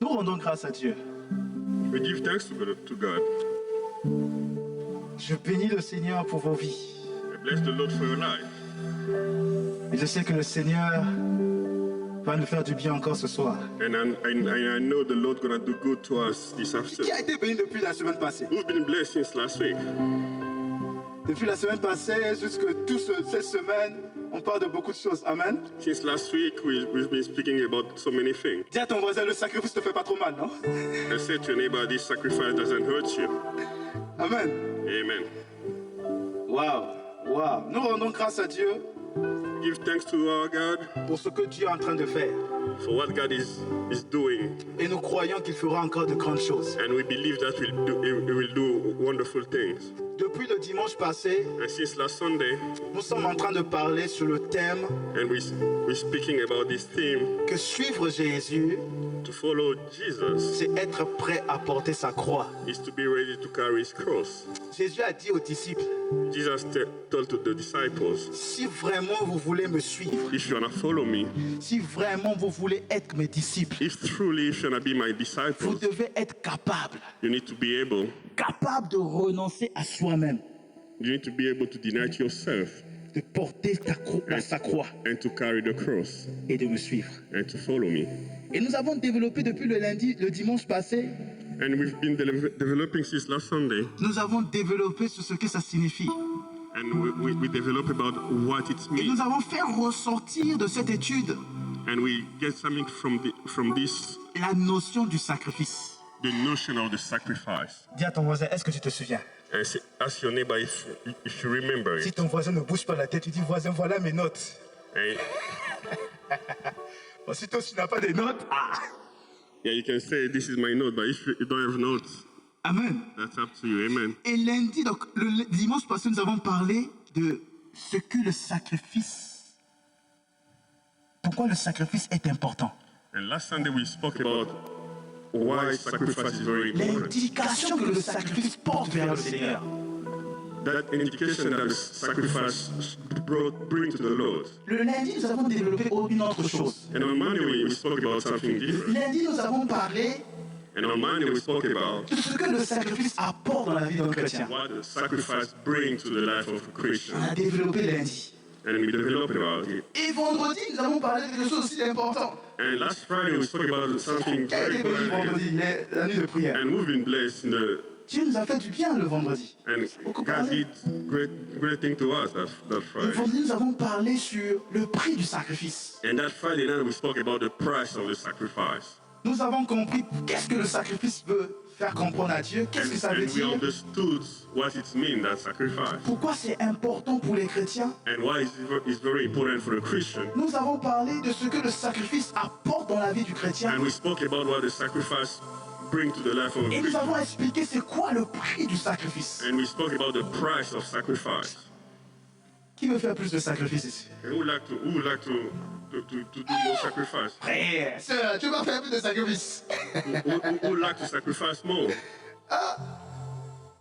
Nous rendons grâce à Dieu. We give thanks to God. Je bénis le Seigneur pour vos vies. I bless the Lord for your life. Et je sais que le Seigneur va nous faire du bien encore ce soir. And I know the Lord gonna do good to us this Qui a afternoon. été béni depuis la semaine passée? We've been blessed since last week. Depuis la semaine passée jusqu'à cette semaine, on parle de beaucoup de choses. Amen. Since last week, we've been speaking about so many things. Dis à ton voisin, le sacrifice ne te fait pas trop mal, non? I said to your neighbor, this sacrifice doesn't hurt you. Amen. Amen. Waouh. Nous rendons grâce à Dieu Give thanks to our God pour ce que Dieu est en train de faire. for what God is doing. Et nous croyons qu'il fera encore de grandes choses. And we believe that He will do wonderful things. Depuis le dimanche passé, And since last Sunday, nous sommes en train de parler sur le thème and we're speaking about this theme, que suivre Jésus, to follow Jesus c'est être prêt à porter sa croix. is to be ready to carry His cross. Jésus a dit aux disciples, Jesus told to the disciples, si vraiment vous voulez me suivre, if you're gonna follow me, si vraiment vous voulez être mes disciples, if truly you're gonna be my vous disciples, devez être capable you need to be able de renoncer à soi-même, to deny to yourself de porter sa croix and to carry the cross et de me suivre. and to follow me. Et nous avons développé depuis le dimanche passé, And we've been developing since last Sunday, nous avons développé sur ce que ça signifie. and we develop about what it Et means, nous avons fait ressortir de cette étude and we get something from this, la notion du sacrifice. the notion of the sacrifice. Dis à ton voisin, est-ce que tu te souviens? And ask your neighbor if you remember Si it. ton voisin ne bouge pas la tête, tu dis, voisin, voilà mes notes. And Bon, si toi, tu n'as pas des notes, yeah, you can say this is my note, but if you don't have notes, Amen. that's up to you. Amen. Et lundi, donc le dimanche passé, nous avons parlé de ce que le sacrifice, pourquoi le sacrifice est important. And last Sunday we spoke about why sacrifice is very important. L'indication que le sacrifice porte vers le Seigneur. That indication that the sacrifice bring to the Lord. Le lundi, nous avons développé une autre chose. And on Monday we spoke about something different. Lundi, nous avons parlé And on Monday we spoke about de ce que le sacrifice apporte dans la vie d'un chrétien. what the sacrifice brings to the life of a Christian. On a développé lundi. And we developed about it. Et vendredi, nous avons parlé de quelque chose aussi d'important. And last Friday we spoke about something Qui a very été béni important. vendredi, la nuit de prière. And we've been blessed in the Dieu nous a fait du bien le vendredi. and God did great thing to us that Le Friday. vendredi, nous avons parlé sur le prix du sacrifice. And that Friday night we spoke about the price of the sacrifice. Nous avons compris qu'est-ce que le sacrifice veut faire comprendre à Dieu, qu'est-ce que ça veut And we dire, understood what it means, that sacrifice. pourquoi c'est important pour les chrétiens. And why it's very important for a Christian. Nous avons parlé de ce que le sacrifice apporte dans la vie du chrétien. And we spoke about what the sacrifice brings to the life of a Et nous Christian. avons expliqué c'est quoi le prix du sacrifice. And we spoke about the price of sacrifice. Qui veut faire plus de sacrifices ici? And who would like to do more sacrifice? Frère, sœur, tu vas faire plus de sacrifices. Who would like to sacrifice more?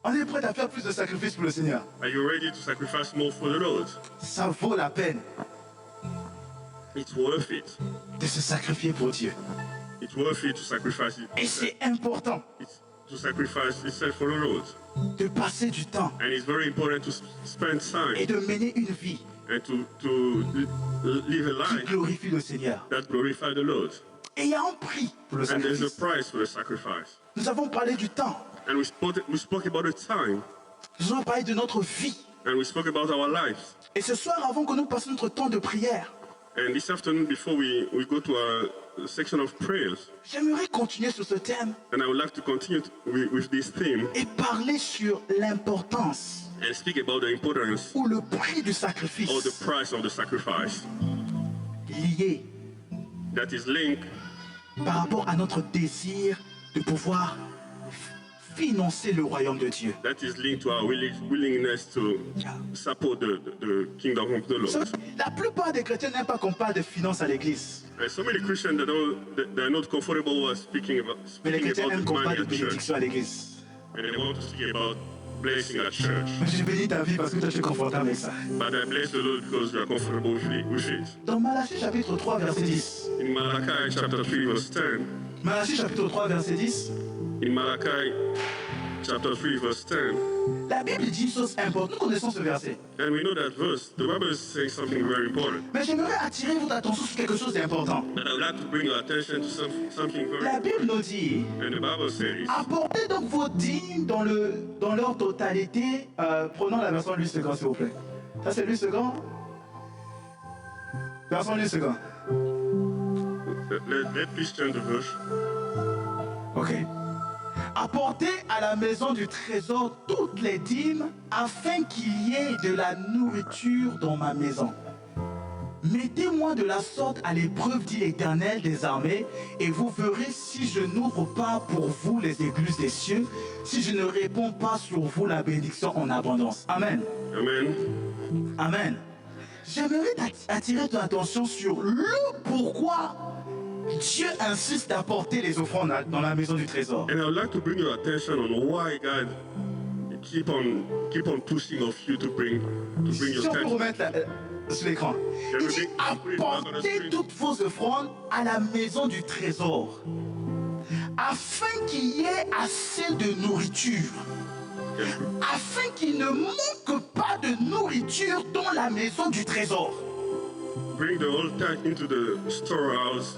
On est prêt à faire plus de sacrifices pour le Seigneur. Are you ready to sacrifice more for the Lord? Ça vaut la peine It's worth it. de se sacrifier pour Dieu. It's worth it to sacrifice it. Et c'est important It's to sacrifice itself for the Lord. de passer du temps And it's very important to spend et time de mener une vie and to live a qui life glorifie le Seigneur. that glorify the Lord. Et il y a un prix pour le And there's a sacrifice. price for the sacrifice. Nous avons parlé du temps. And we spoke about the time. Nous avons parlé de notre vie. And we spoke about our lives. Et ce soir, avant que nous passions notre temps de prière, And this afternoon, before we go to our section of prayers, j'aimerais continuer sur ce thème and I would like to continue with this theme et parler sur l'importance and speak about the importance ou le prix du or the sacrifice price of the sacrifice lié that is linked par rapport à notre désir de pouvoir financer le royaume de Dieu. to our willingness to support the kingdom of the Lord. La plupart des chrétiens n'aiment pas qu'on parle de finances à l'église. And so many Christians they're not comfortable with speaking Mais les chrétiens about aiment qu'on money parle de at church, bénédiction à l'église. and they want to speak about blessing at church. J'ai béni ta vie parce que toi tu es confortable avec ça. But I bless the Lord because you are comfortable with it. Dans Malachie chapitre 3 verset 10, In Malachi chapter 3 verse 10, Malachie chapitre 3, verset 10. In Malachi chapter 3, verse 10, La Bible dit une chose importante. Nous connaissons ce verset. and we know that verse, the Bible is saying something very important. Mais j'aimerais attirer votre attention sur quelque chose d'important. And I would like to bring your attention to something very La important. Bible nous dit, And the Bible says, apportez donc vos dîmes dans leur totalité. Prenons la version Louis II, s'il vous plaît. Ça, c'est Louis II. Version Louis II. let please turn the verse. Ok. Apportez à la maison du trésor toutes les dîmes afin qu'il y ait de la nourriture dans ma maison. Mettez-moi de la sorte à l'épreuve, dit l'Éternel des armées, et vous verrez si je n'ouvre pas pour vous les écluses des cieux, si je ne réponds pas sur vous la bénédiction en abondance. Amen. Amen. Amen. J'aimerais attirer ton attention sur le pourquoi Dieu insiste d'apporter les offrandes dans la maison du trésor. And I would like to bring your attention on why God keep on pushing of you to bring your Si on peut tithe. remettre sur l'écran. Il dit apportez toutes vos offrandes à la maison du trésor, afin qu'il y ait assez de nourriture, afin qu'il ne manque pas de nourriture dans la maison du trésor. Bring the whole tithe into the storehouse,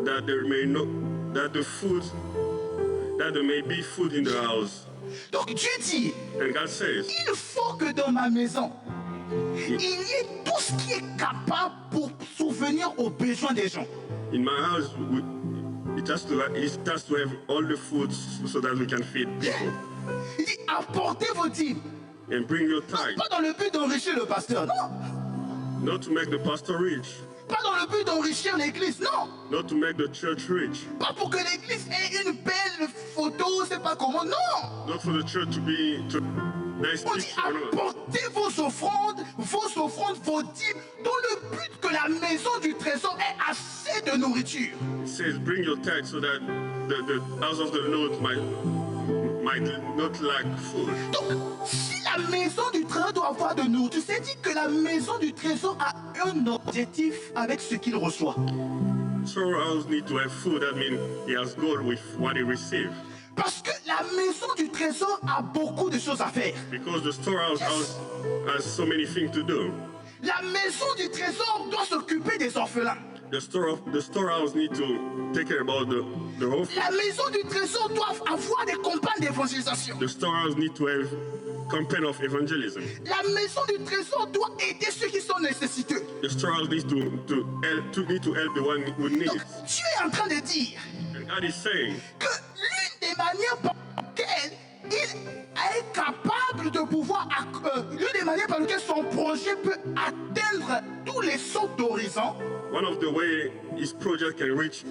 that there may be food in the house. Donc Dieu dit, And God says, il faut que dans ma maison, il y ait tout ce qui est capable pour souvenir aux besoins des gens. in my house, it has to have all the food so that we can feed people. Il dit apportez vos dîmes, And bring your non tithe, pas dans le but d'enrichir le pasteur, non. not to make the pastor rich, Pas dans le but d'enrichir l'église, non. not to make the church rich, Pas pour que l'église ait une belle photo, c'est pas comment, non. not for the church to nice On dit picture. No. apportez vos offrandes, vos dîmes, dans le but que la maison du trésor ait assez de nourriture. It says, bring your tithe so that the house of the Lord might not lack food. Donc, si la maison du trésor doit avoir de nourriture, c'est dit que la maison du trésor a un objectif avec ce qu'il reçoit. Storehouse need to have food. That means he has goal with what he received. Parce que la maison du trésor a beaucoup de choses à faire. Because the storehouse has so many things to do. La maison du trésor doit s'occuper des orphelins. The storehouse need to take care about the orphan. La maison du trésor doit avoir des campagnes d'évangélisation. The storehouse need to have campaign of evangelism. La maison du trésor doit aider ceux qui sont nécessiteux. The storehouse needs to help the one who needs. Donc, Dieu est en train de dire And God is saying que l'une des manières par lesquelles il est capable de pouvoir, l'une des manières par lesquelles son projet peut atteindre tous les sauts d'horizon, one of the way his project can reach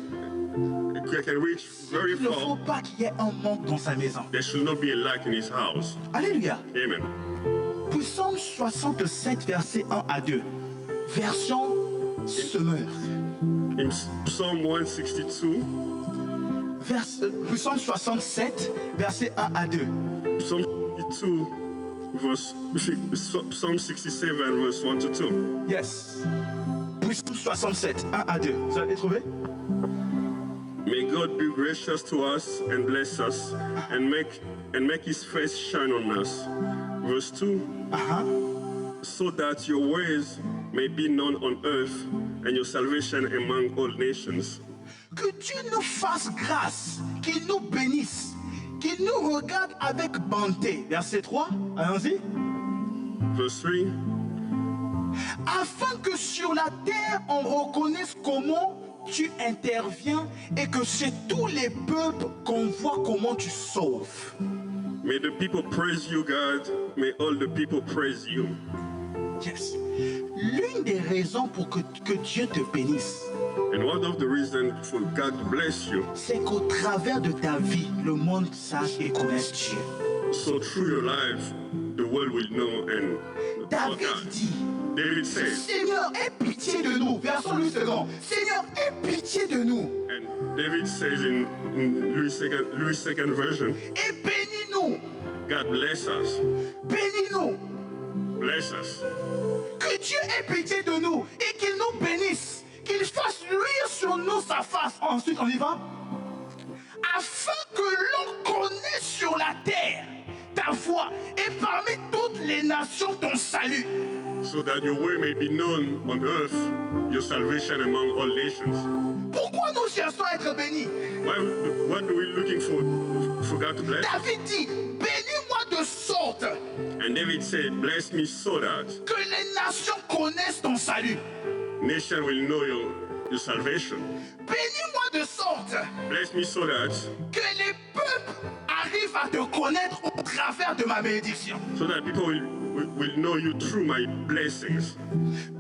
very il ne faut far. pas qu'il y ait un manque dans sa maison. There should not be a lack in his house. Alléluia. Amen. Psalm 67, versets 1 à 2. Version semeur. In Psalm 162, Psalm 67, versets 1 à 2. Psalm 62, Psalm 67, verse 1 to 2. Yes. Psalm 67, 1 à 2. Vous avez trouvé? May God be gracious to us and bless us and make his face shine on us. Verse 2, so that your ways may be known on earth and your salvation among all nations. Que Dieu nous fasse grâce, qu'il nous bénisse, qu'il nous regarde avec bonté. Verset 3, allons-y. Verse 3, Afin que sur la terre on reconnaisse comment tu interviens et que chez tous les peuples qu'on voit comment tu sauves. may the people praise you, God. May all the people praise you. Yes. L'une des raisons pour que Dieu te bénisse, And one of the reasons for God to bless you, c'est qu'au travers de ta vie, le monde sache et connaisse Dieu. so through your life, the world will know and know David God. dit, David says, Seigneur, aie pitié de nous. Version Louis II. Seigneur, aie pitié de nous. and David says in Louis II version, Et bénis-nous. God bless us, Bénis-nous. bless us. Que Dieu ait pitié de nous et qu'il nous bénisse. Qu'il fasse luire sur nous sa face. Ensuite, on y va. afin que l'on connaisse sur la terre ta voix et parmi toutes les nations ton salut. so that your way may be known on earth, your salvation among all nations. Pourquoi nous cherchons à être bénis? What are we looking for God to bless? David dit, bénis-moi de sorte And David said, bless me so that que les nations connaissent ton salut. nation will know your salvation. Bénis-moi de sorte Bless me so that que les peuples arrivent à te connaître au travers de ma bénédiction. people will know you through my blessings.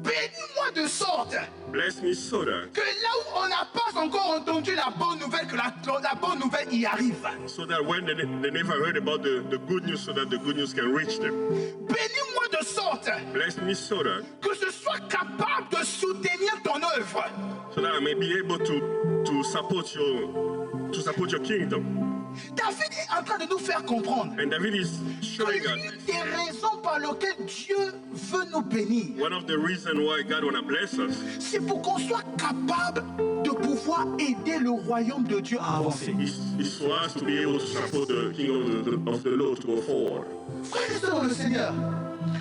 Bénis-moi de sorte Bless me so that que là où on n'a pas encore entendu la bonne nouvelle, que la bonne nouvelle y arrive. when they never heard about the good news, so that the good news can reach them. Bénis-moi de sorte Bless me so that que je sois capable de soutenir ton œuvre. I may be able to support your kingdom. David est en train de nous faire comprendre And David is que showing us l'une des raisons par lesquelles Dieu veut nous bénir, one of the reasons why God wanna bless us c'est pour qu'on soit capable de pouvoir aider le royaume de Dieu à avancer. is for us to be able to support the kingdom of the Lord to go forward. Frères et sœurs dans le Seigneur,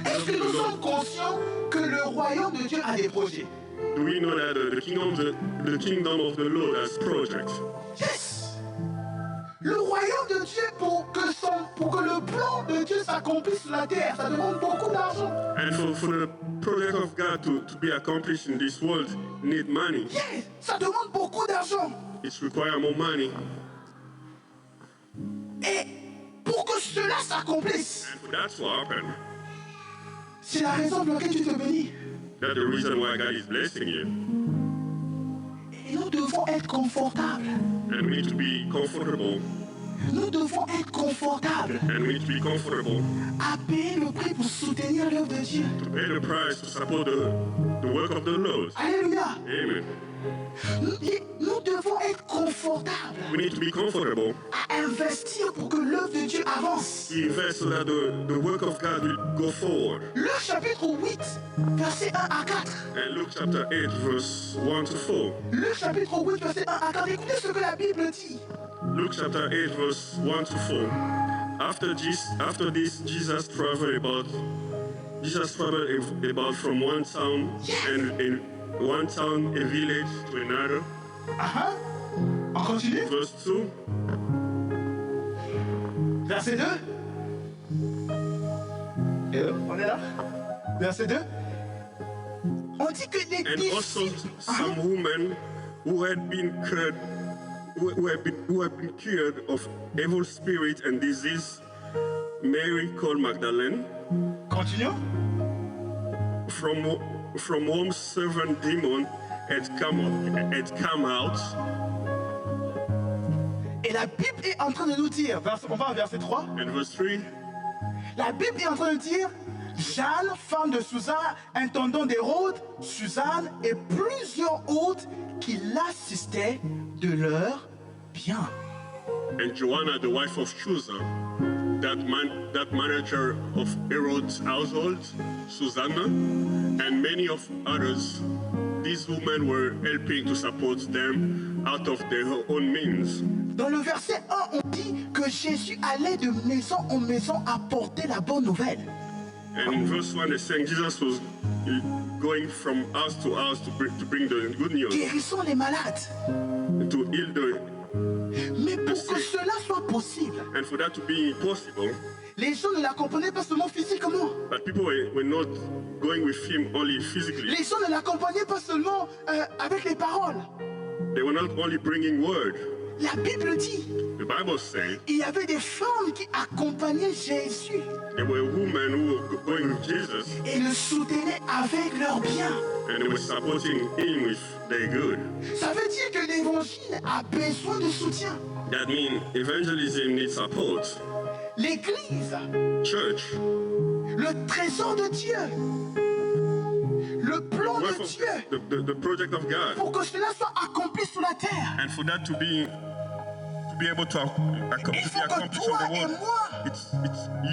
est-ce que nous sommes conscients que le royaume de Dieu a des projets? Do we know that the kingdom of the Lord has projects? Yes! Le royaume de Dieu, pour que le plan de Dieu s'accomplisse sur la terre, ça demande beaucoup d'argent. And for the project of God to be accomplished in this world, need money. Yes! Ça demande beaucoup d'argent. It requires more money. Et pour que cela s'accomplisse, And for that to happen, c'est la raison pour laquelle tu te bénis. that's the reason why God is blessing you. Et nous devons être confortables. And we need to be comfortable. Nous devons être confortables And we need to be comfortable à payer le prix pour soutenir l'œuvre de Dieu. to pay the price to support the work of the Lord. Alléluia. Amen. Nous devons être confortables We need to be comfortable à investir pour que l'œuvre de Dieu avance. to invest so that the work of God will go forward. Luc chapitre 8, versets 1 à 4. And Luke chapter 8, verse 1 to 4. Luc chapitre 8, verset 1 à 4. Écoutez ce que la Bible dit. Luke chapter 8, verse 1 to 4. After this, Jesus traveled about from one town a village to another. On continue. Verse 2. Verset 2. On est là. Verset 2. On dit que les And also disciples... some women who had been cured of evil spirit and disease, Mary called Magdalene, Continue. from whom seven demons had come out. Et la Bible est en train de nous dire, on va au verset 3. And verse 3. La Bible est en train de dire, Jeanne, femme de Suzanne, intendant d'Hérode, Suzanne et plusieurs autres qui l'assistaient de leur bien. And Joanna, the wife of Chusa, that manager of Herod's household, Susanna, and many of others, these women were helping to support them out of their own means. Dans le verset 1, on dit que Jésus allait de maison en maison apporter la bonne nouvelle. And in verse 1, they're saying Jesus was going from house to house to bring the good news, Guérissons les malades. to heal the. Mais pour que cela soit possible, And for that to be possible, les gens ne l'accompagnaient pas seulement physiquement. but people were not going with him only physically. Les gens ne l'accompagnaient pas seulement avec les paroles. They were not only bringing word. La Bible dit, The Bible says il y avait des femmes qui accompagnaient Jésus there were women who were going with Jesus et le soutenaient avec leurs biens. and they were supporting him with their good. Ça veut dire que l'évangile a besoin de soutien. That means evangelism needs support. L'église, Church, le trésor de Dieu, le plan work de of Dieu, the project of God, pour que cela soit accompli sur la terre. and for that to be able to Il faut que accomplished toi on the et world, moi, it's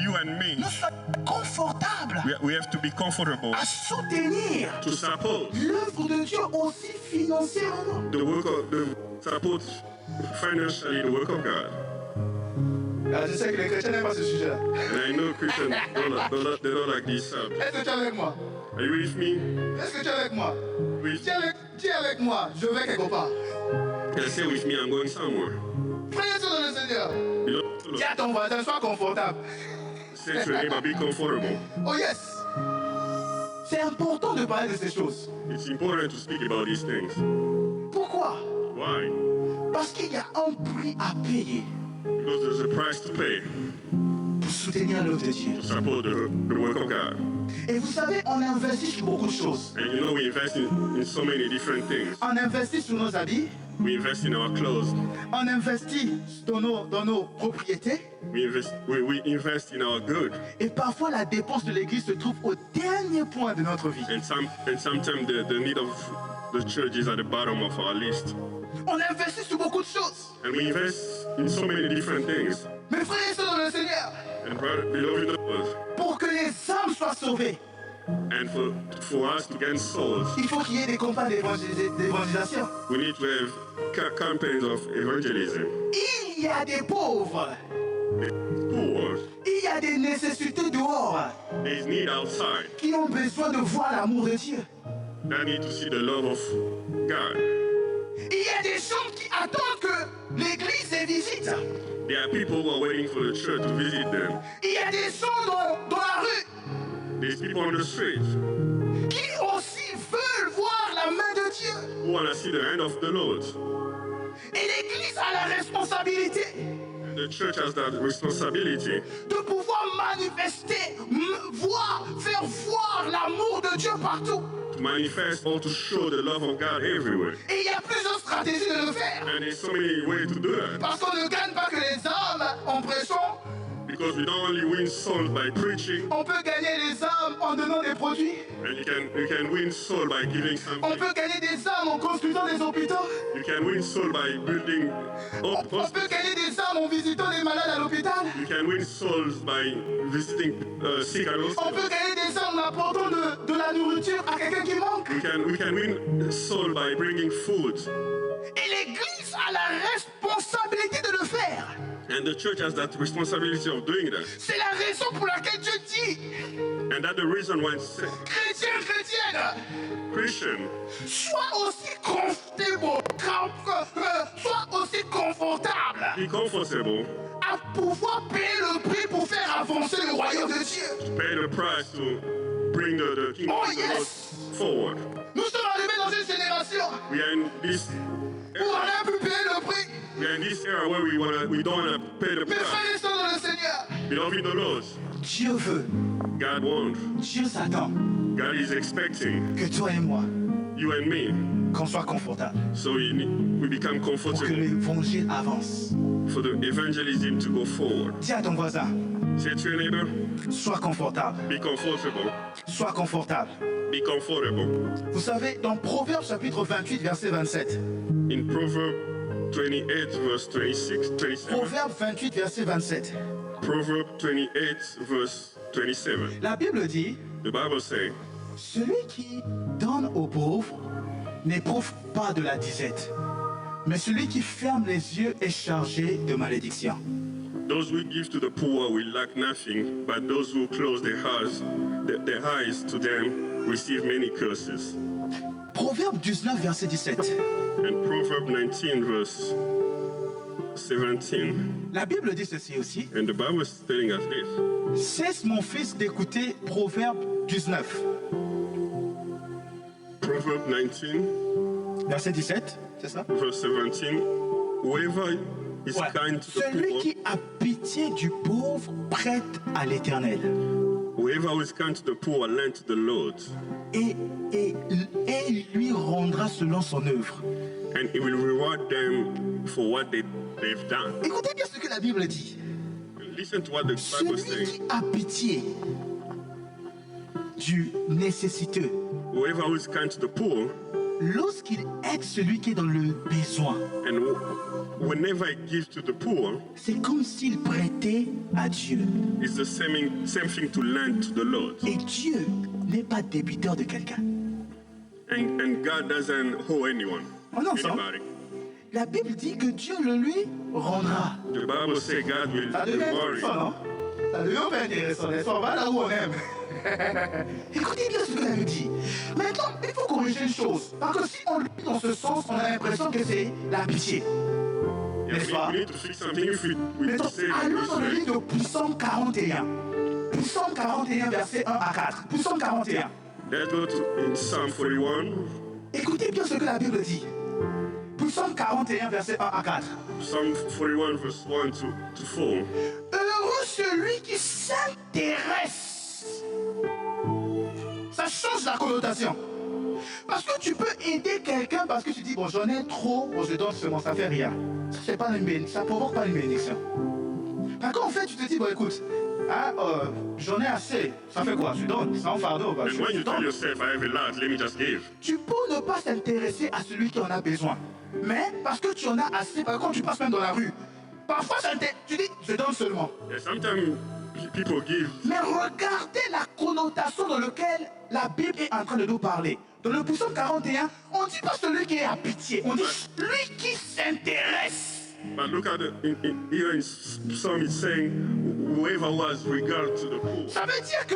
you and me. nous soyons confortables We have to be comfortable à soutenir to support l'œuvre de Dieu aussi financièrement. the work of the support financially the work of God. Je sais que les chrétiens n'aiment pas ce sujet-là. And I know Christians they don't like this subject. Est-ce que tu es avec moi? Are you with me? Est-ce que tu es avec moi? With, Tu es avec moi, je vais quelque part. say with me, I'm going somewhere. Priez sur le Seigneur. Beloved to Dis Lord, à ton voisin, sois confortable. say to your neighbor, be comfortable. Oh yes! C'est important de parler de ces choses. It's important to speak about these things. Pourquoi? Why? Parce qu'il y a un prix à payer Because there's a price to pay pour soutenir l'œuvre de Dieu. to support the work of God. Et vous savez, on investit sur beaucoup de choses. And you know, we invest in so many different things. On investit sur nos habits, We invest in our clothes. on investit dans nos propriétés. We invest in our good. Et parfois, la dépense de l'Église se trouve au dernier point de notre vie. And sometimes the need of the church is at the bottom of our list. On investit sur beaucoup de choses. And we invest in so many different things. Mes frères et sœurs dans le Seigneur, And brother, beloved in the Lord, pour que les âmes soient sauvées, and for us to gain souls, il faut qu'il y ait des campagnes d'évangélisation. we need to have campaigns of evangelism. Il y a des pauvres. Poor, Il y a des nécessités dehors there is need outside. qui ont besoin de voir l'amour de Dieu. That need to see the love of God. Il y a des gens qui attendent que l'Église les visite. There are people who are waiting for the church to visit them. Il y a des gens dans la rue There's people on the street qui aussi veulent voir la main de Dieu. who want to see the hand of the Lord. Et l'Église a la responsabilité The church has that responsibility de pouvoir manifester, faire voir l'amour de Dieu partout. to manifest or to show the love of God everywhere. Et il y a plusieurs stratégies de le faire. And there's so many ways to do that. Parce qu'on ne gagne pas que les âmes en prêchant, Because we don't only win souls by preaching, on peut gagner les âmes en donnant des produits. and you can win soul by giving On something. peut gagner des âmes en construisant des hôpitaux. You can win soul by building On up peut hospitals. gagner des âmes en visitant les malades à l'hôpital. You can win souls by visiting sick at On hospitals. peut gagner des âmes en apportant de la nourriture à quelqu'un qui manque. We can win soul by bringing food. Et l'Église a la responsabilité de le faire. And the church has that responsibility of doing that. C'est la raison pour laquelle Dieu dit, And that's the reason why it's chrétiens, chrétiennes, Christian, sois aussi confortable be comfortable, à pouvoir payer le prix pour faire avancer le royaume de Dieu. pay the price to bring the kingdom Oh, of the yes. Lord forward. Nous sommes arrivés dans une génération We are in this où on a pu payer le prix. we are in this era where we don't wanna pay the Mes price. frères et sœurs dans le Seigneur, Beloved in the Lord, Dieu veut, God wants, Dieu s'attend God is expecting que toi et moi, you and me, qu'on soit confortables so we become pour que comfortable l'évangile avance. for the evangelism to go forward. Dis à ton voisin, Say to your neighbor, sois confortable, be comfortable, sois confortable. be comfortable. Vous savez, dans Proverbes chapitre 28, verset 27, In Proverbs 28 verse 27. Proverbes 28, verset 27, Proverbs 28 verse 27. la Bible dit, The Bible says, celui qui donne aux pauvres n'éprouve pas de la disette, mais celui qui ferme les yeux est chargé de malédiction. those who give to the poor will lack nothing, but those who close their eyes to them receive many curses. Proverbe 19, verset 17, And Proverbs 19 verse 17. la Bible dit ceci aussi, And the Bible is telling us this. cesse mon fils d'écouter Proverbe 19, Proverbs 19 verset 17, c'est ça? verse 17. Whoever is Ouais. kind to the Celui poor, qui a pitié du pauvre prête à l'Éternel whoever is kind to the poor, lend to the Lord, et il lui rendra selon son œuvre. and he will reward them for what they've done. Écoutez bien ce que la Bible dit. Listen to what the Bible Celui says. qui a pitié du nécessiteux, Whoever who is kind to the poor, lorsqu'il aide celui qui est dans le besoin, and whenever he gives to the poor, c'est comme s'il prêtait à Dieu. it's the same thing to lend to the Lord. Et Dieu n'est pas débiteur de quelqu'un. And God doesn't owe anyone, On est ensemble. anybody. la Bible dit que Dieu le lui rendra. The Bible says God will Ça devient reward intéressant, you. non? Ça devient pas intéressant, n'est-ce pas? On va là où on aime. Écoutez bien ce que la Bible dit. Maintenant, il faut corriger une chose. Parce que si on lit dans ce sens, on a l'impression que c'est la pitié. Yeah, N'est-ce pas? we need to fix something if we Maintenant, say allons dans le this. livre de Psaume 41. Psaume 41, verset 1 à 4. Psaume 41. Let's go to in Psalm 41. Écoutez bien ce que la Bible dit. Psaume 41, verset 1 à 4. Psalm 41 verse 1 to 4. Heureux celui qui s'intéresse. Ça change la connotation. Parce que tu peux aider quelqu'un parce que tu dis, bon, j'en ai trop, bon, je donne seulement, ça fait rien. Ça fait pas une bénédiction, ça provoque pas une bénédiction. Par contre, en fait, tu te dis, bon, écoute, hein, j'en ai assez, ça fait quoi? Je donne, sans fardeau, bah, And when je you tell donne. yourself, I have a lot, let me just give. Tu peux ne pas s'intéresser à celui qui en a besoin. Mais parce que tu en as assez, par contre, tu passes même dans la rue. Parfois, tu dis, je donne seulement. Yeah, sometimes people give. Mais regardez la connotation dans laquelle la Bible est en train de nous parler. Dans le Psaume 41, on ne dit pas celui qui est à pitié, on dit celui qui s'intéresse. But look at here in Psalm it's saying, whoever was regard to the poor. Ça veut dire que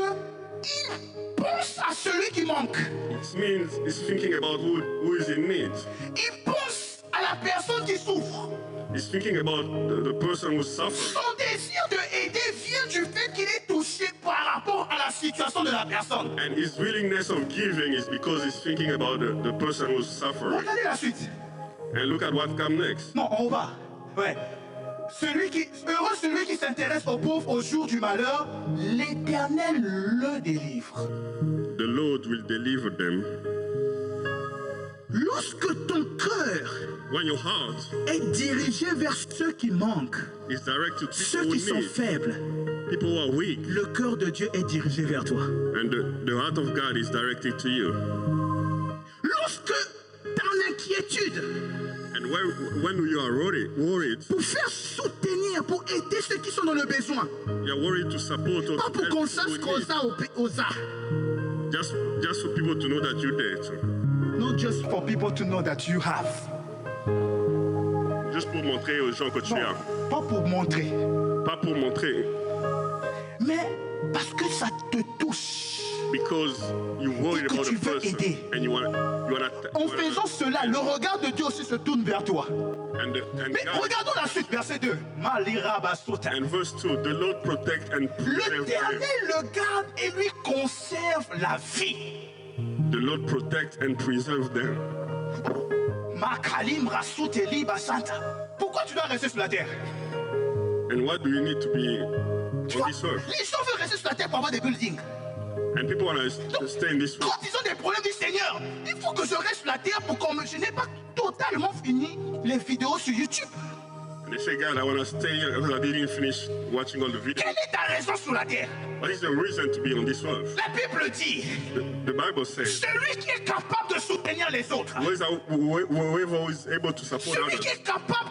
il pense à celui qui manque. It means he's thinking about who is in need. Il pense à la personne qui souffre. He's thinking about the person who suffers. Son désir de aider vient du fait qu'il est touché par rapport à la situation de la personne. And his willingness of giving is because he's thinking about the person who's suffering. Regardez la suite. And look at what comes next. Non, on va. Ouais. Heureux celui qui s'intéresse aux pauvres au jour du malheur, l'Éternel le délivre. The Lord will deliver them. Lorsque ton cœur When your heart est dirigé vers ceux qui manquent, is directed to ceux people qui who sont need, faibles, people who are weak, le cœur de Dieu est dirigé vers toi. and the heart of God is directed to you. Lorsque dans l'inquiétude, And when you are worried, pour faire soutenir, pour aider ceux qui sont dans le besoin, you are worried to support or pas to pour help qu'on people sache in qu'on need. a aux arts. Just for people to know that you're there too. Not just for people to know that you have. Juste pour montrer aux gens que tu Non, as. pas pour montrer, Pas pour montrer, mais parce que ça te touche. because you worried Et que about tu the veux person aider. and you wanna En faisant cela, le regard de Dieu aussi se tourne vers toi. and Mais God, regardons la suite, verset 2. Malira basota. and verse 2, the Lord protect and preserve them. L'Éternel le garde et lui conserve la vie. The Lord protect and preserve them. Makalim rasuteli basanta. Pourquoi tu dois rester sur la terre? And what do you need to be Tu on vois, this earth? les gens veulent rester sur la terre pour avoir des buildings. And people want to stay in this world. Quand ils ont des problèmes du Seigneur, il faut que je reste sur la terre pour qu'on me... Je n'ai pas totalement fini les vidéos sur YouTube. And they say, God, I want to stay here because I didn't finish watching all the videos. Quelle est ta raison sur la terre? What is the reason to be on this earth? La Bible dit, The Bible says, celui qui est capable de soutenir les autres, whoever is able to support celui qui others, est capable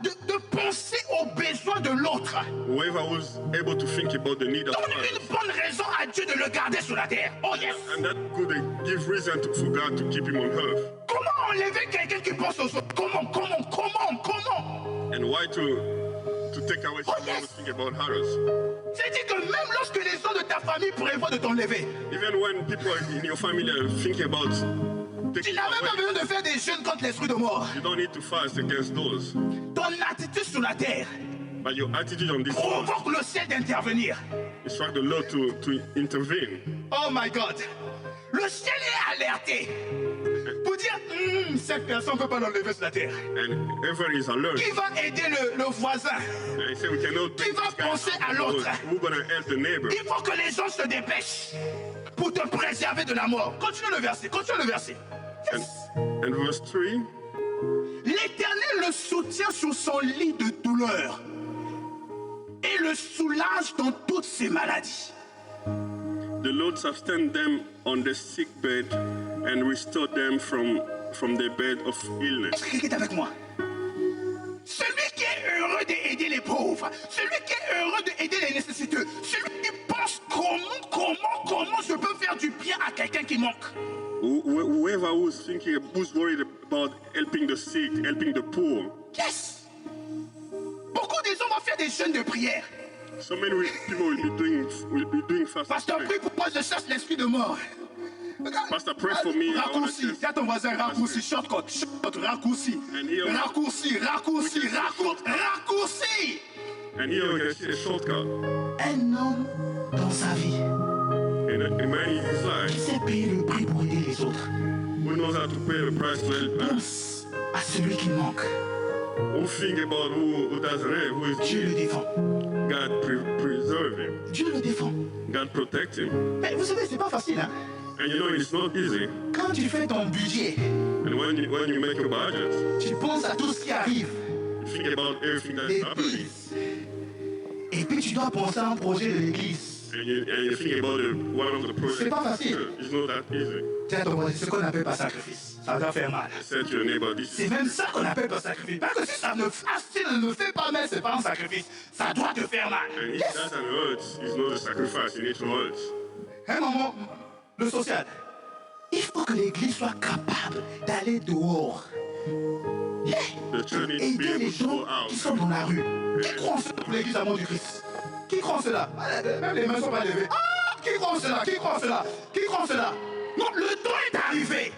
de penser aux besoins de l'autre, whoever was able to think about the need of donne others, une bonne raison à Dieu de le garder sur la terre. Oh yes! and that could give reason for God to keep him on earth. Comment enlever quelqu'un qui pense aux autres? Comment? And why to take away someone who think about others? C'est-à-dire que même lorsque les gens de ta famille prévoient de t'enlever, Even when people in your family are thinking about tu taking you n'as même pas away, besoin de faire des jeûnes contre l'esprit de mort. you don't need to fast against those. Ton attitude sur la terre But your attitude on this earth provoque le ciel d'intervenir. instruct the Lord to intervene. Oh my God! Le ciel est alerté pour dire cette personne ne peut pas l'enlever sur la terre. And everyone is alert. Qui va aider le voisin? And he said, we cannot Qui take va this guy penser à out. l'autre? We're going to help the neighbor. Il faut que les gens se dépêchent pour te préserver de la mort. Continue le verset. Yes. And verse 3, L'Éternel le soutient sur son lit de douleur et le soulage dans toutes ses maladies. the Lord sustained them on the sick bed and restored them from their bed of illness. Est-ce que quelqu'un est avec moi? Celui qui est heureux d'aider les pauvres, celui qui est heureux d'aider les nécessiteux, celui qui pense comment je peux faire du bien à quelqu'un qui manque. Who whoever who's worried about helping the sick, helping the poor. Yes. Beaucoup des hommes vont faire des jeûnes de prière. So many people will be doing fast. Pasteur, prie pour moi, je chasse l'esprit de mort. Pastor, pray for me. Raccourci. Dis à ton voisin, raccourci, shortcut, raccourci. Raccourci, raccourci, raccourci. And here we can see a shortcut. Un homme dans sa vie And a man in his qui life sait payer le prix pour aider les autres. who knows how to pay the price to help others. Pense à celui qui manque. Who think about who doesn't have, who is Dieu le défend. God preserve him. Dieu le défend. God protect him. Mais vous savez, c'est pas facile, hein? And you know it's not easy. Quand tu fais ton budget, And when you make your budget, tu penses à tout ce qui arrive. you think about everything that's happening. L'église. Et puis tu dois penser à un projet de l'église. And you think about one of the projects. C'est pas facile. It's not that easy. Tiens, ton voisin, c'est ce qu'on appelle pas sacrifice. Ça doit faire mal. Say to your neighbor, this C'est is même ça qu'on appelle pas sacrifice. Parce que si ça ne fait pas mal, c'est pas un sacrifice. Ça doit te faire mal. and it Yes. doesn't hurt. It's not a sacrifice. You need to hurt. Un moment, le social. Il faut que l'église soit capable d'aller dehors. Yeah. The church needs Et to be aider able les to gens go out. qui sont dans la rue. Qui croient en cela pour l'église amour du Christ? Qui croient en cela? Même les mains ne sont pas levées. Ah! Qui croient en cela? Qui croient en cela? Qui croient en cela? Non, le temps est arrivé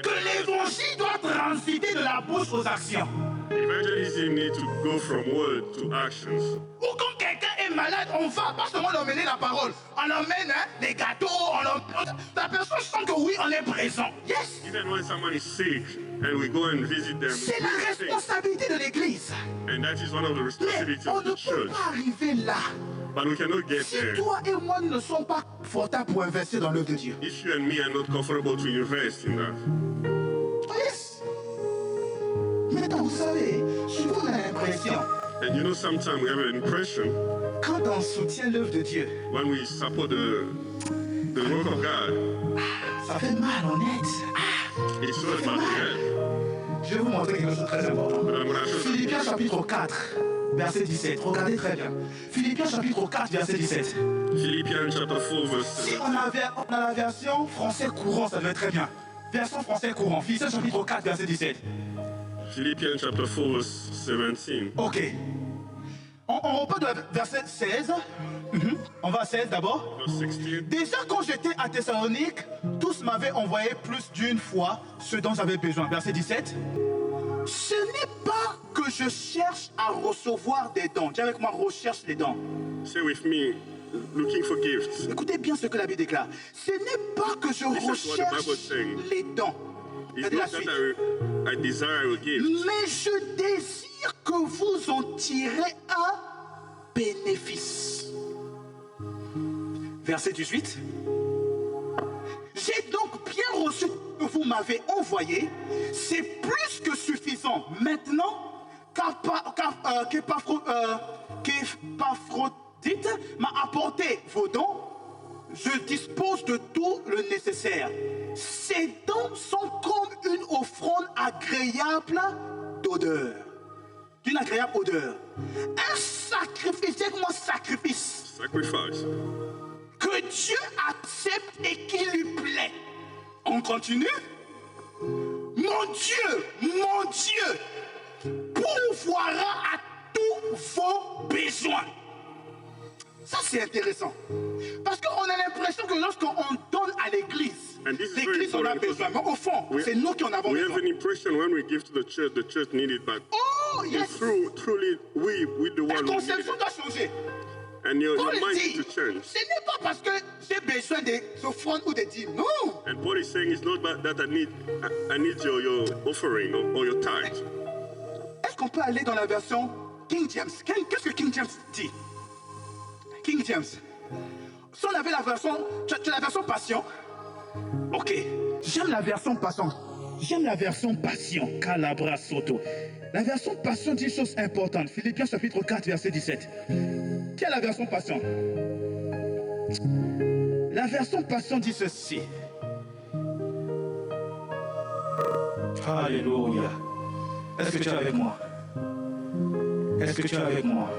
que l'évangile doit transiter de la bouche aux actions. Evangelism needs to go from word to actions. Ou quand quelqu'un est malade, on va pas seulement l'emmener la parole. On emmène les gâteaux, la personne sent que oui, on est présent. Yes! Even when someone is sick and we go and visit them, C'est la we say, responsabilité de l'église. and that is one of the Mais responsibilities on of ne the peut church. pas arriver là. But we cannot get Si there toi et moi ne sommes pas confortables pour investir dans l'œuvre de Dieu. if you and me are not comfortable to invest in that. Oh yes! Maintenant, vous savez, souvent on a l'impression, And you know, sometimes we have an impression quand on soutient l'œuvre de Dieu, when we support the work of God, ça fait mal, on aide. it's not about the head. Je vais vous montrer quelque chose de très important. But I'm gonna show you Philippiens chapitre 4, verset 17. Regardez très bien. Philippiens chapitre 4, verset 17. Philippians chapter 4, verse Si 7. on a la version français courant, ça doit être très bien. Version français courant. Philippiens chapitre 4, verset 17. Philippians chapter 4, verse 17. Ok. On reprend de la verset 16. On va à 16 d'abord. Verse 16. Déjà quand j'étais à Thessalonique, tous m'avaient envoyé plus d'une fois ce dont j'avais besoin. Verset 17. Ce n'est pas que je cherche à recevoir des dons. Dis avec moi, recherche les dons. Say with me, looking for gifts. Écoutez bien ce que la Bible déclare. Ce n'est pas que je what the recherche Bible saying. les dons. It's Regardez la not that suite. I desire a gift, Mais je désire que vous en tirez un bénéfice. Verset 18. J'ai donc bien reçu ce que vous m'avez envoyé. C'est plus que suffisant. Maintenant qu'Épaphrodite m'a apporté vos dons, je dispose de tout le nécessaire. Ces dons sont comme une offrande agréable d'odeur. D'une agréable odeur. Un sacrifice, dis-moi sacrifice, sacrifice, que Dieu accepte et qui lui plaît. On continue. Mon Dieu pourvoira à tous vos besoins. Ça, c'est intéressant. Parce qu'on a l'impression que lorsqu'on donne à l'église, And this is very l'église en a important besoin. Mais au fond, we- c'est nous qui en avons we have besoin. an impression when we give to the church need it, but Oh, yes! truly, we the La one who need conception it. doit changer. And your Paul mind dit, needs to change. ce n'est pas parce que j'ai besoin des offrandes ou des dîmes. Non! And Paul is saying it's not that I need your offering or your tithe. Est-ce qu'on peut aller dans la version King James? Qu'est-ce que King James dit? King James. Si on avait la version, tu as la version Passion. Ok. J'aime la version Passion. J'aime la version Passion. Calabra Soto. La version Passion dit une chose importante. Philippiens chapitre 4, verset 17. Quelle est la version Passion? La version Passion dit ceci. Alléluia. Est-ce que tu es avec moi? Est-ce que tu es avec moi?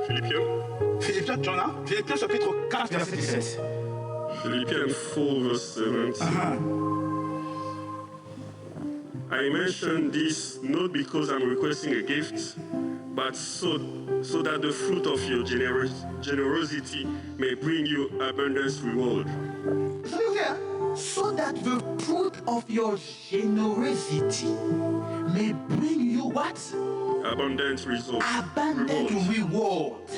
Philippians? Philippiens, tu en as? Philippiens chapitre 4, verset 17. Philippians 4, verse 17. I mention this not because I'm requesting a gift, but so that the fruit of your generosity may bring you abundance reward. Vous savez où c'est, hein? So that the fruit of your generosity may bring you what? Abundant result. Abundant reward.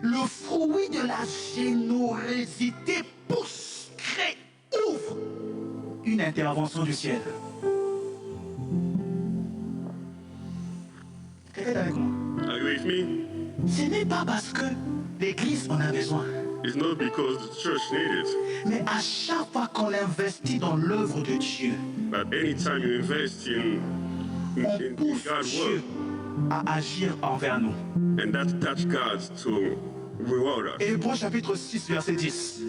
Le fruit de la générosité pousse, crée, ouvre une intervention du ciel. Quelqu'un est avec moi? Are you with me? Ce n'est pas parce que l'Église en a besoin, It's not because the church needs it, mais à chaque fois qu'on investit dans l'œuvre de Dieu, but anytime you invest in on pousse God's Dieu work, à agir envers nous. and that touch God to reward us. Hébreux chapitre 6, verset 10.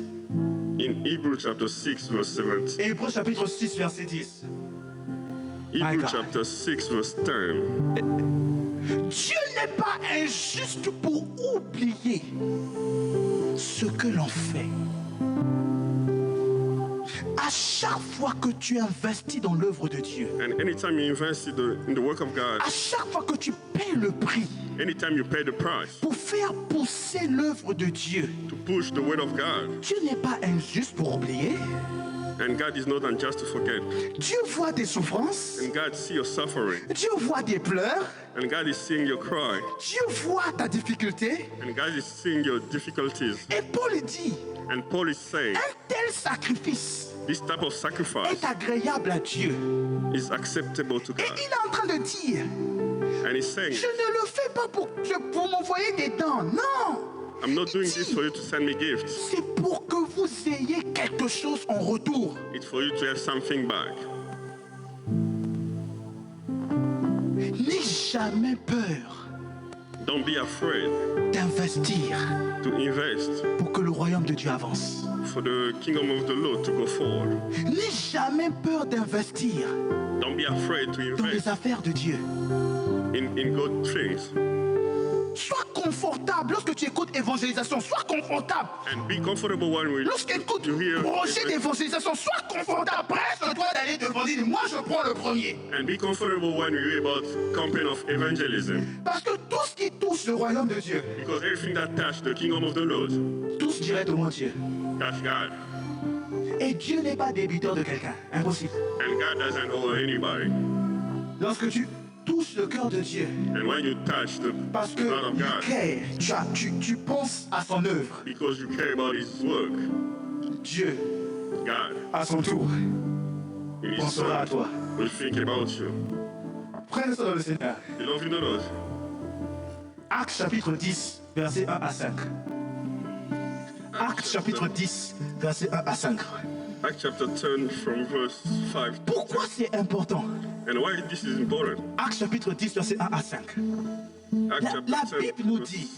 In Hebrews chapter 6, verse 17. Hébreux chapitre 6, verset 10. My Hebrews God. chapter 6, verse 10. Dieu n'est pas injuste pour oublier ce que l'on fait. À chaque fois que tu investis dans l'œuvre de Dieu, And anytime you invest in the work of God, à chaque fois que tu paies le prix anytime you pay the price pour faire pousser l'œuvre de Dieu, to push the word of God, Dieu n'est pas injuste pour oublier. and God is not unjust to forget, Dieu voit des souffrances, and God sees your suffering, Dieu voit des pleurs, and God is seeing your cry, Dieu voit ta difficulté. and God is seeing your difficulties. Et Paul dit, And Paul is saying, un tel sacrifice this type of sacrifice est agréable à Dieu. is acceptable to Et God. il est en train de dire, And he's saying, je ne le fais pas pour m'envoyer des dents. Non, I'm not doing this for you to send me gifts. c'est pour que vous ayez quelque chose en retour. It's for you to have something back. N'aie jamais peur Don't be afraid d'investir to invest pour que le royaume de Dieu avance. for the kingdom of the Lord to go forward. N'aie jamais peur d'investir Don't be afraid to dans les invest affaires de Dieu. in good things. Sois confortable lorsque tu écoutes évangélisation. Sois confortable. And be comfortable when Lorsque tu écoutes you hear projet d'évangélisation, sois confortable. Presse-toi d'aller devant dire, moi je prends le premier. and be comfortable when you hear about campaign of evangelism. Parce que tout ce qui touche le royaume de Dieu, Because everything that touch the kingdom of the Lord, touche directement Dieu. that's God. Et Dieu n'est pas débiteur de quelqu'un. Impossible. And God doesn't owe anybody. Lorsque tu touches le cœur de Dieu, And when you touch the parce que blood of tu God, cares, tu penses à son œuvre, because you care about His work, Dieu, God, à son tour, in His pensera à Son, toi. will think about you. Prenez ça dans le Seigneur. Beloved in the Lord, Actes chapitre 10, versets 1 à 5. Actes chapitre 10, versets 1 à 5. Acts chapter 10 from verse 5. Pourquoi c'est important? And why this is important? Actes chapitre 10, versets 1 à 5. Acts La chapter 10, Bible nous verse dit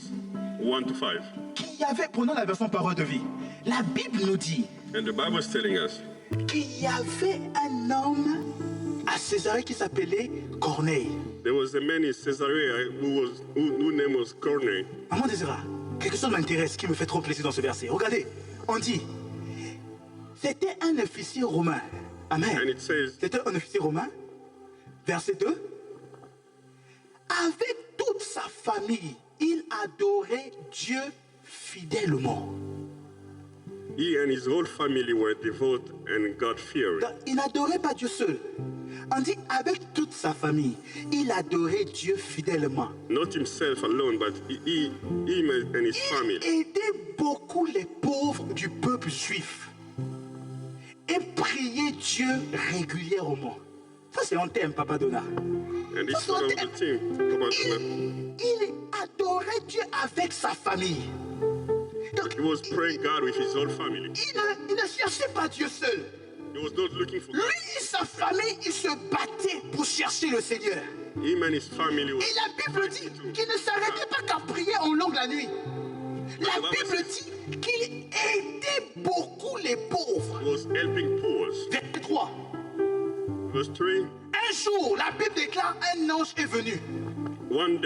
1 to 5. qu'il y avait, prenons la version parole de vie, la Bible nous dit And the Bible is telling us qu'il y avait un homme à Césarée qui s'appelait Corneille. there was a man in Caesarea whose name was Cornelius. Maman Désira, quelque chose m'intéresse qui me fait trop plaisir dans ce verset. Regardez, on dit, c'était un officier romain. Amen. And it says, C'était un officier romain. Verset 2. Avec toute sa famille, il adorait Dieu fidèlement. he and his whole family were devout and God-fearing. Donc, il n'adorait pas Dieu seul. On dit avec toute sa famille, il adorait Dieu fidèlement. Not himself alone, but him and his Il family. aidait beaucoup les pauvres du peuple juif et priait Dieu régulièrement. Ça, c'est un thème, Papa Donna. And this is one of the things about him. Il adorait Dieu avec sa famille. Donc, He was praying God with his whole family. il ne cherchait pas Dieu seul. He was not looking for Lui God. et sa famille, ils se battaient pour chercher le Seigneur. Him and his family were Et la Bible dit qu'il ne s'arrêtait pas qu'à prier en langue la nuit. La Bible dit qu'il aidait beaucoup les pauvres. was helping poor. Verset 3. Verse 3. Un jour, la Bible déclare un ange est venu. One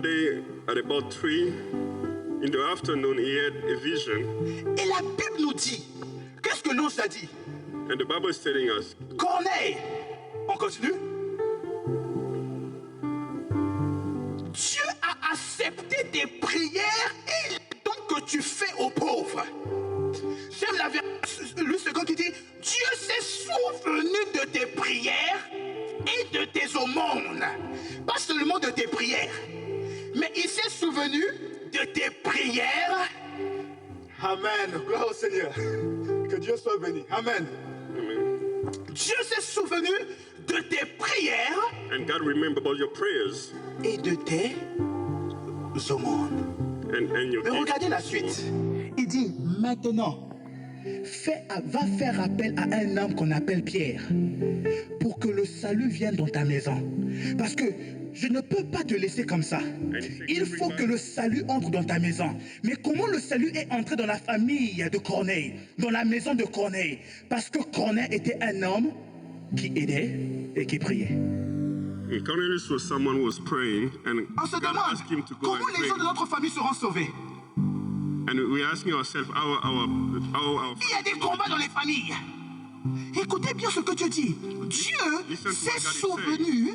day at about 3 in the afternoon, he had a vision, Et la Bible nous dit, qu'est-ce que l'ange a dit? and the Bible is telling us, Corneille, On continue. Dieu a accepté tes prières et les dons que tu fais aux pauvres. J'aime le second qui dit Dieu s'est souvenu de tes prières et de tes aumônes. Pas seulement de tes prières, mais il s'est souvenu de tes prières. Amen. Gloire au Seigneur. Que Dieu soit béni. Amen. Dieu s'est souvenu de tes prières. And God remembered all your prayers. Et de tes aumônes. And your Mais regardez la suite. Il dit maintenant, va faire appel à un homme qu'on appelle Pierre pour que le salut vienne dans ta maison. Parce que je ne peux pas te laisser comme ça. Il faut que le salut entre dans ta maison. Mais comment le salut est entré dans la famille de Corneille, dans la maison de Corneille? Parce que Corneille était un homme qui aidait et qui priait. Cornelius was someone who was praying, and On se God demande asked him to go comment and les gens de pray. notre famille seront sauvés. And we're asking ourselves, our Il y a des combats dans les familles. Écoutez bien ce que Dieu dit. Dieu s'est souvenu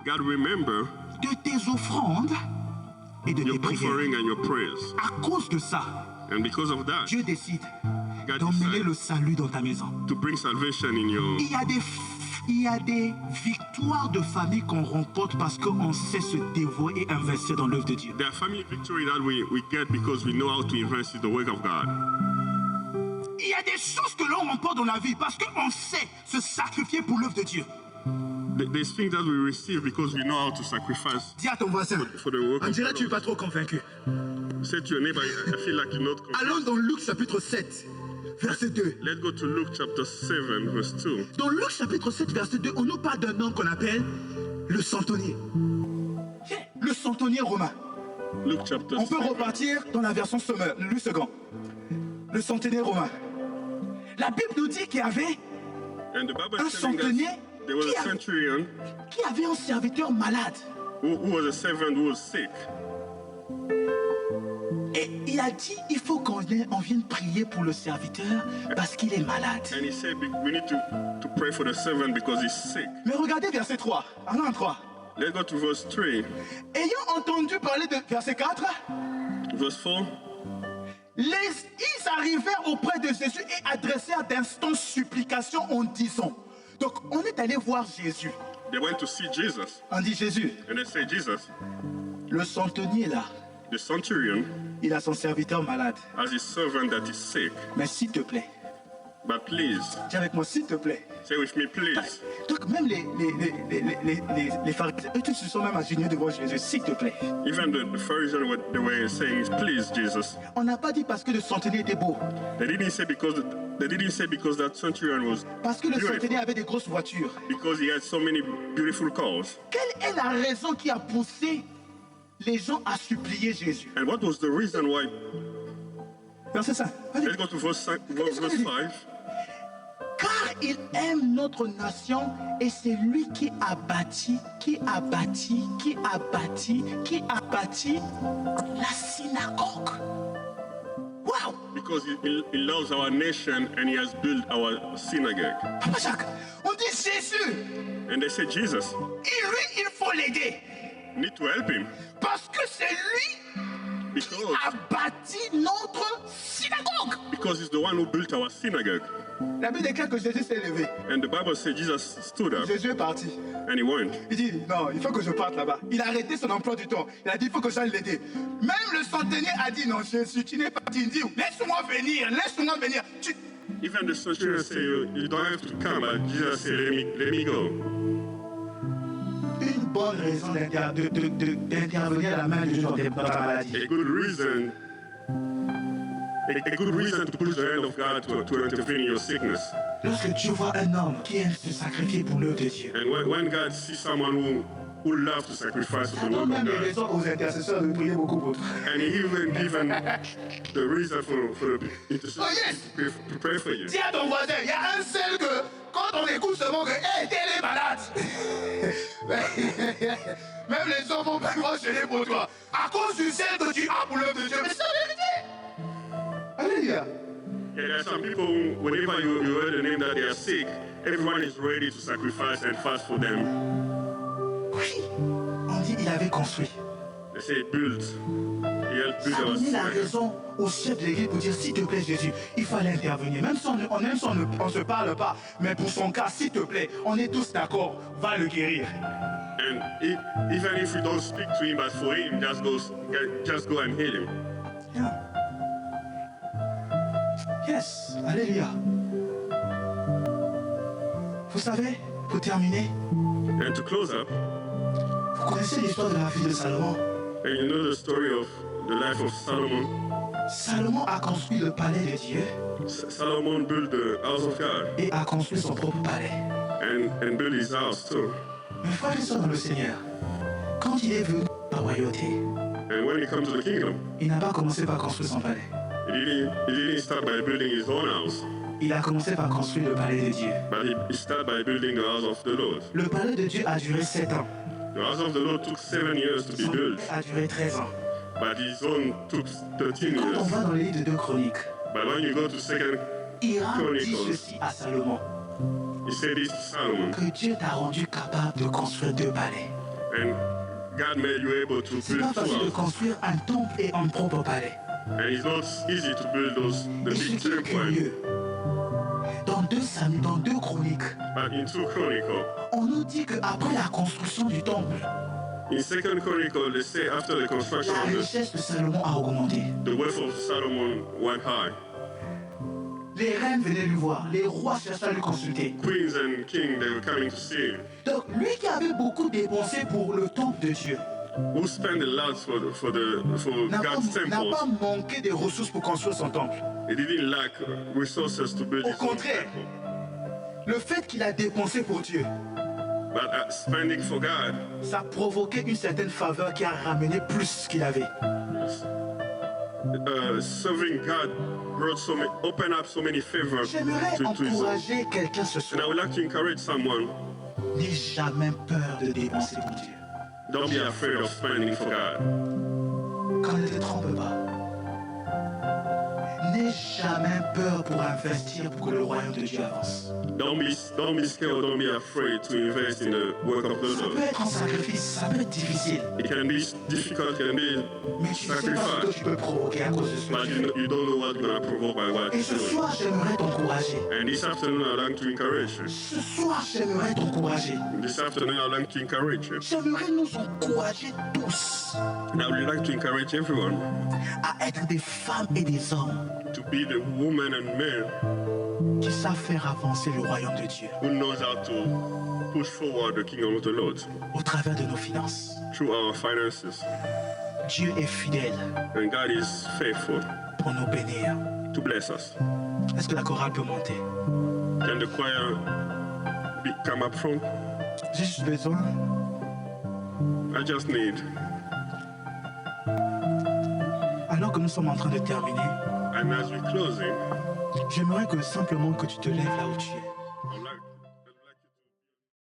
God remember de tes offrandes et de your tes prières. offering and your prayers. À cause de ça, And because of that, Dieu décide God d'emmener decided le salut dans ta maison. to bring salvation in your. Il y a des victoires de famille qu'on remporte parce qu'on sait se dévouer et investir dans l'œuvre de Dieu. There are family victory that we get because we know how to invest in the work of God. Il y a des choses que l'on remporte dans la vie parce qu'on sait se sacrifier pour l'œuvre de Dieu. There's things that we receive because we know how to sacrifice Dis à ton voisin, for the work on of dirait que tu n'es God. pas trop convaincu. Say to your neighbor, I feel like you're not Allons convinced. dans Luc chapitre 7, verset 2. Let's go to Luke chapter 7, verse 2. Dans Luc chapitre 7, verset 2, on nous parle d'un homme qu'on appelle le centenier. Le centenier romain. Luke chapter On peut 7. repartir dans la version Sommer, le second. Le centenier romain. La Bible nous dit qu'il y avait And the Bible un is telling centenier us there was a centurion qui avait un serviteur malade. who was a servant who was sick. Et il a dit, il faut qu'on vienne prier pour le serviteur parce qu'il est malade. And he said, we need to pray for the servant because he's sick. Mais regardez verset 3. Allons en 3. Let's go to verse 3. Ayant entendu parler de verset 4, Verse 4. ils arrivèrent auprès de Jésus et adressèrent d'instantes supplications en disant. Donc on est allé voir Jésus. They went to see Jesus. On dit Jésus, And they say, Jesus, le centenier là, the centurion il a son serviteur malade. has his servant that is sick. Mais s'il te plaît, But please, dis avec moi, s'il te plaît. say with me, please. Donc même les pharisiens, eux tous se sont même agenouillés devant Jésus, s'il te plaît. Even the Pharisees, what they were saying is, please, Jesus. On n'a pas dit parce que le centenier était beau, They didn't say because that centurion was parce que le beautiful, centenier avait des grosses voitures. because he had so many beautiful cars. Quelle est la raison qui a poussé les gens à supplier Jésus? And what was the reason why? Verset 5. Vas-y. Let's go to verse 5. Car il aime notre nation et c'est lui qui a bâti la synagogue. Wow! Because he loves our nation and he has built our synagogue. Papa Jacques, on dit Jésus. And they say, Jesus, Et lui, il faut l'aider. need to help him Parce que c'est lui qui because, a bâti notre synagogue. because he's the one who built our synagogue. La Bible déclare que Jésus s'est levé. And the Bible says Jesus stood up Jésus est parti. and he went. Il dit, non, il faut que je parte là-bas. Il a arrêté son emploi du temps. Il a dit, il faut que j'aille l'aider. Même le centenier a dit, non, Jésus, tu n'es pas dit. Il dit, laisse-moi venir. Even the centurion said, you don't have to come, but Jesus said, let me go. Une bonne raison d'intervenir à la main de Dieu dans ta maladie. A good reason to push the hand of God to intervene in your sickness. Lorsque tu vois un homme qui aime se sacrifier pour l'œuvre de Dieu, And when God sees someone who loves to sacrifice to ça the donne work même of les God, raisons aux intercesseurs de prier beaucoup pour toi. and he even given the reason for the intercessor Oh, yes. to pray for you. Dis à ton voisin, il y a un seul que, quand on écoute ce mot que, hey, t'es malade. Même les hommes vont pas gêner pour toi. À cause du sel que tu as pour l'œuvre de Dieu. Mais c'est la vérité. Alléluia. Yeah, there are some people, whenever you heard the name that they are sick, everyone is ready to sacrifice and fast for them. Oui, on dit il avait construit. They say build. He helped build Ça a our donné la strength. raison au chef de l'église pour dire s'il te plaît Jésus, il fallait intervenir. Même si on ne se parle pas, mais pour son cas, s'il te plaît, on est tous d'accord, va le guérir. And even if you don't speak to him, but for him, just go and heal him. Yeah. Yes, alléluia. Vous savez, pour terminer, And to close up, vous connaissez l'histoire de la vie de Salomon. and you know the story of the life of Solomon. Salomon a construit le palais de Dieu Solomon built the house of God et a construit son propre palais. and built his house too. Mes frères et sœurs dans le Seigneur, quand il est venu à la royauté, And when he comes to the kingdom, il n'a pas commencé par construire son palais. he didn't start by building his own house, Il a commencé par construire le palais de Dieu. but he started by building the house of the Lord. Le palais de Dieu a duré 7 ans. The house of the Lord took 7 years to be Son built, palais a duré 13 ans. but his own took 13 Quand on years. va dans les livres de 2 Chroniques, But when you go to Second Hiram dit Chronicles, ceci à Salomon, he said this to Solomon, que Dieu t'a rendu capable de construire 2 palais. and God made you able to C'est build pas facile de 2 houses. construire un temple et un propre palais. And it's not easy to build the Et ce big qui est temple. curieux, dans 2 Chroniques, But in 2 Chronicles, on nous dit qu'après la construction du temple, in Second Chronicle, they say after the construction la of richesse de Salomon a augmenté. the wealth of Solomon went high. Les reines venaient lui voir, les rois cherchaient à lui consulter. Queens and kings, they were coming to see him. Donc lui qui avait beaucoup dépensé pour le temple de Dieu, Who spent a lot for n'a God's pas temples. manqué de ressources pour construire son temple. He didn't lack resources to build Au his own contraire, temple. le fait qu'il a dépensé pour Dieu, But spending for God, ça a provoqué une certaine faveur qui a ramené plus ce qu'il avait. serving God opened up so many favors J'aimerais to his own. encourager quelqu'un ce And I soir. would like to encourage someone, N'aie jamais peur de dépenser pour Dieu. don't be afraid of spending for God. Quand ne te trompe pas. N'aie jamais peur pour investir pour que le royaume de Dieu avance. Don't be scared, don't be afraid to invest in the work of the Ça peut Lord. être un sacrifice, ça peut être difficile. It can be difficult, can be Mais tu ne sais pas ce que sacrifice, tu peux provoquer à cause de ce que but tu fais. you don't know what's going to provoke by what Et you're ce doing. soir, j'aimerais t'encourager. And this afternoon, I'd like to encourage you. Ce soir, j'aimerais t'encourager. This afternoon, I'd like to encourage you. J'aimerais nous encourager tous And I would like to encourage everyone à être des femmes et des hommes to be the women and men qui savent faire avancer le royaume de Dieu who knows how to push forward the kingdom of the Lord au travers de nos finances. through our finances. Dieu est fidèle And God is faithful pour nous bénir. to bless us. Est-ce que la chorale peut monter? Can the choir come up front? J'ai juste besoin I just need, alors que nous sommes en train de terminer, and as we closing, j'aimerais que simplement que tu te lèves là où tu es.